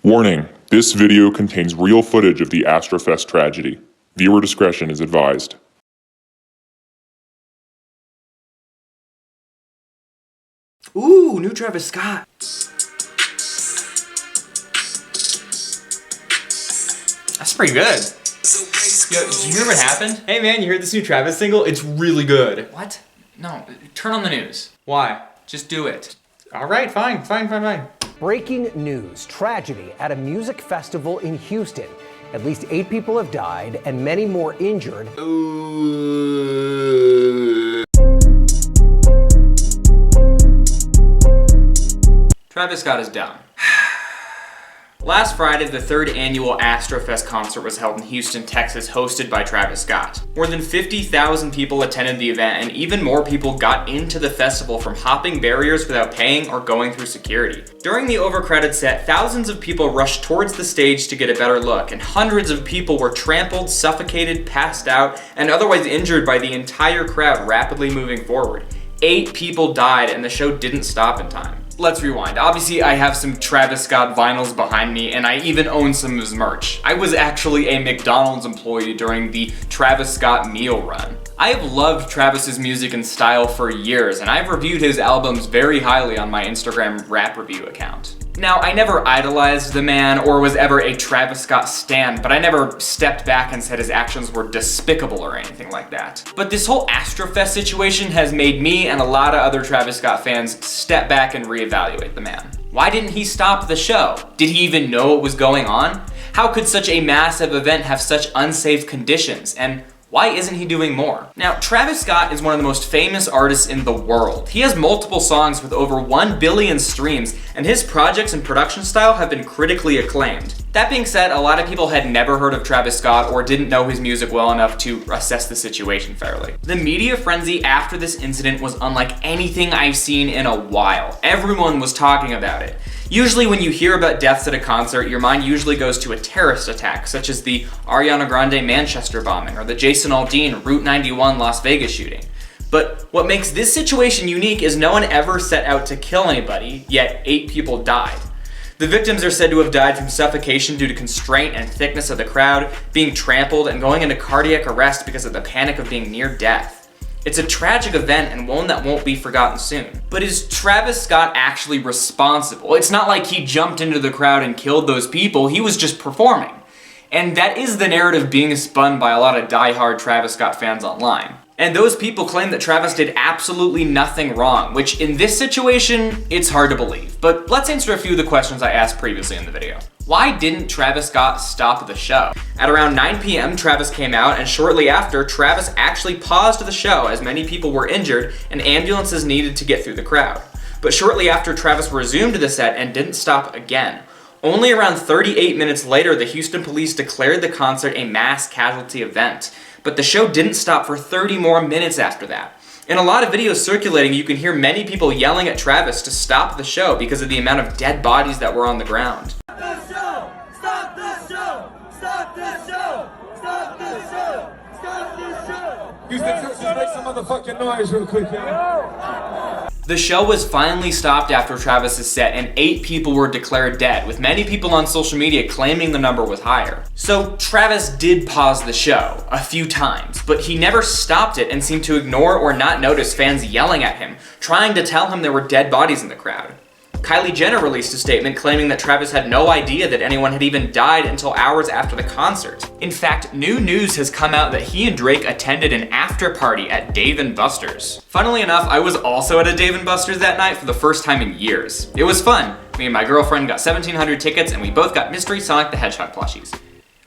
Warning, this video contains real footage of the Astrofest tragedy. Viewer discretion is advised. Ooh, new Travis Scott. That's pretty good. Yo, did you hear what happened? Hey man, you heard this new Travis single? It's really good. What? No, turn on the news. Why? Just do it. Alright, fine. Breaking news, tragedy at a music festival in Houston. At least 8 people have died and many more injured. Travis Scott is dumb. Last Friday, the 3rd annual Astrofest concert was held in Houston, Texas, hosted by Travis Scott. More than 50,000 people attended the event, and even more people got into the festival from hopping barriers without paying or going through security. During the overcrowded set, thousands of people rushed towards the stage to get a better look, and hundreds of people were trampled, suffocated, passed out, and otherwise injured by the entire crowd rapidly moving forward. 8 people died, and the show didn't stop in time. Let's rewind. Obviously, I have some Travis Scott vinyls behind me, and I even own some of his merch. I was actually a McDonald's employee during the Travis Scott meal run. I have loved Travis's music and style for years, and I've reviewed his albums very highly on my Instagram rap review account. Now, I never idolized the man or was ever a Travis Scott stan, but I never stepped back and said his actions were despicable or anything like that. But this whole Astrofest situation has made me and a lot of other Travis Scott fans step back and reevaluate the man. Why didn't he stop the show? Did he even know what was going on? How could such a massive event have such unsafe conditions? And why isn't he doing more? Now, Travis Scott is one of the most famous artists in the world. He has multiple songs with over 1 billion streams, and his projects and production style have been critically acclaimed. That being said, a lot of people had never heard of Travis Scott or didn't know his music well enough to assess the situation fairly. The media frenzy after this incident was unlike anything I've seen in a while. Everyone was talking about it. Usually when you hear about deaths at a concert, your mind usually goes to a terrorist attack, such as the Ariana Grande Manchester bombing or the Jason Aldean Route 91 Las Vegas shooting. But what makes this situation unique is no one ever set out to kill anybody, yet 8 people died. The victims are said to have died from suffocation due to constraint and thickness of the crowd, being trampled, and going into cardiac arrest because of the panic of being near death. It's a tragic event and one that won't be forgotten soon. But is Travis Scott actually responsible? It's not like he jumped into the crowd and killed those people, he was just performing. And that is the narrative being spun by a lot of die-hard Travis Scott fans online. And those people claim that Travis did absolutely nothing wrong, which in this situation, it's hard to believe. But let's answer a few of the questions I asked previously in the video. Why didn't Travis Scott stop the show? At around 9 p.m., Travis came out, and shortly after, Travis actually paused the show as many people were injured and ambulances needed to get through the crowd. But shortly after, Travis resumed the set and didn't stop again. Only around 38 minutes later, the Houston police declared the concert a mass casualty event. But the show didn't stop for 30 more minutes after that. In a lot of videos circulating, you can hear many people yelling at Travis to stop the show because of the amount of dead bodies that were on the ground. Stop the show! Stop the show! Stop the show! Stop the show! Stop the show! Houston, Texas, make some motherfucking noise real quick, y'all. The show was finally stopped after Travis's set, and 8 people were declared dead, with many people on social media claiming the number was higher. So Travis did pause the show a few times, but he never stopped it and seemed to ignore or not notice fans yelling at him, trying to tell him there were dead bodies in the crowd. Kylie Jenner released a statement claiming that Travis had no idea that anyone had even died until hours after the concert. In fact, new news has come out that he and Drake attended an after party at Dave & Buster's. Funnily enough, I was also at a Dave & Buster's that night for the first time in years. It was fun. Me and my girlfriend got 1,700 tickets and we both got Mystery Sonic the Hedgehog plushies.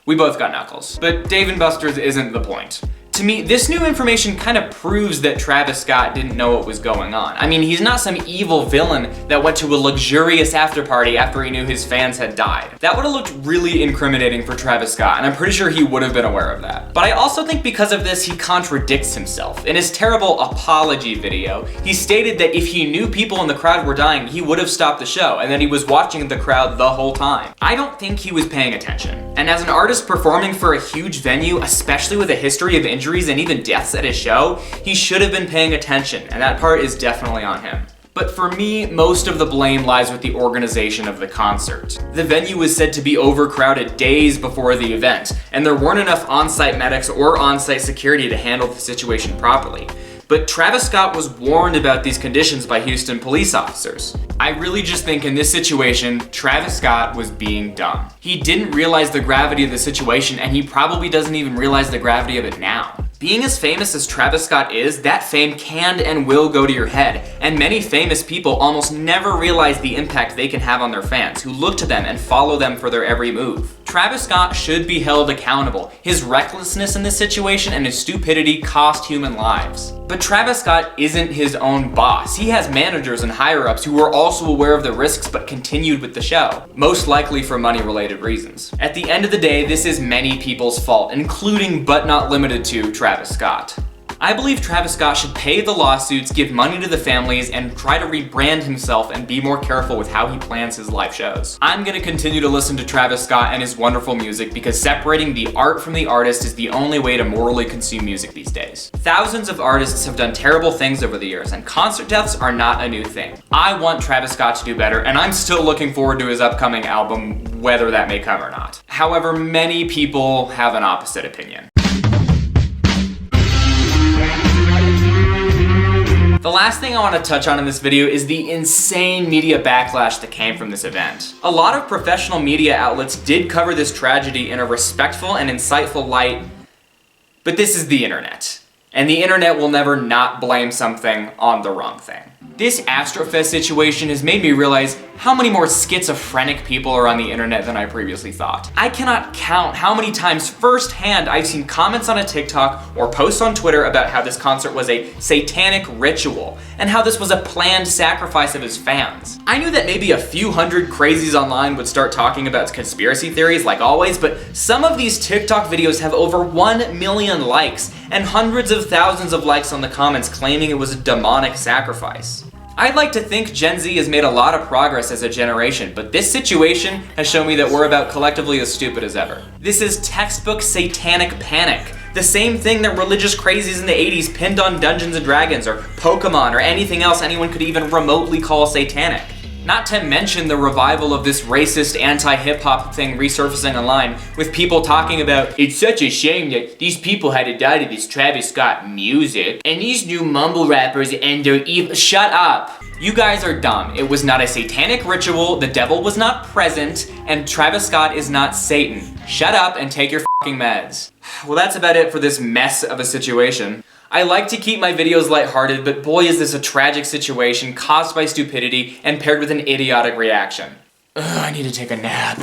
We both got Knuckles. But Dave & Buster's isn't the point. To me, this new information kind of proves that Travis Scott didn't know what was going on. I mean, he's not some evil villain that went to a luxurious after party after he knew his fans had died. That would have looked really incriminating for Travis Scott, and I'm pretty sure he would have been aware of that. But I also think because of this, he contradicts himself. In his terrible apology video, he stated that if he knew people in the crowd were dying, he would have stopped the show, and that he was watching the crowd the whole time. I don't think he was paying attention. And as an artist performing for a huge venue, especially with a history of injuries and even deaths at his show, he should have been paying attention, and that part is definitely on him. But for me, most of the blame lies with the organization of the concert. The venue was said to be overcrowded days before the event, and there weren't enough on-site medics or on-site security to handle the situation properly. But Travis Scott was warned about these conditions by Houston police officers. I really just think in this situation, Travis Scott was being dumb. He didn't realize the gravity of the situation, and he probably doesn't even realize the gravity of it now. Being as famous as Travis Scott is, that fame can and will go to your head, and many famous people almost never realize the impact they can have on their fans, who look to them and follow them for their every move. Travis Scott should be held accountable. His recklessness in this situation and his stupidity cost human lives. But Travis Scott isn't his own boss. He has managers and higher-ups who were also aware of the risks but continued with the show, most likely for money-related reasons. At the end of the day, this is many people's fault, including but not limited to Travis Scott. I believe Travis Scott should pay the lawsuits, give money to the families, and try to rebrand himself and be more careful with how he plans his live shows. I'm gonna continue to listen to Travis Scott and his wonderful music because separating the art from the artist is the only way to morally consume music these days. Thousands of artists have done terrible things over the years, and concert deaths are not a new thing. I want Travis Scott to do better, and I'm still looking forward to his upcoming album, whether that may come or not. However, many people have an opposite opinion. The last thing I want to touch on in this video is the insane media backlash that came from this event. A lot of professional media outlets did cover this tragedy in a respectful and insightful light, but this is the internet. And the internet will never not blame something on the wrong thing. This Astrofest situation has made me realize how many more schizophrenic people are on the internet than I previously thought. I cannot count how many times firsthand I've seen comments on a TikTok or posts on Twitter about how this concert was a satanic ritual and how this was a planned sacrifice of his fans. I knew that maybe a few hundred crazies online would start talking about conspiracy theories like always, but some of these TikTok videos have over 1 million likes and hundreds of thousands of likes on the comments claiming it was a demonic sacrifice. I'd like to think Gen Z has made a lot of progress as a generation, but this situation has shown me that we're about collectively as stupid as ever. This is textbook satanic panic. The same thing that religious crazies in the 80s pinned on Dungeons and Dragons or Pokemon or anything else anyone could even remotely call satanic. Not to mention the revival of this racist anti-hip-hop thing resurfacing online with people talking about it's such a shame that these people had to die to this Travis Scott music and these new mumble rappers and their evil— Shut up! You guys are dumb. It was not a satanic ritual, the devil was not present, and Travis Scott is not Satan. Shut up and take your fucking meds. Well, that's about it for this mess of a situation. I like to keep my videos lighthearted, but boy is this a tragic situation caused by stupidity and paired with an idiotic reaction. Ugh, I need to take a nap.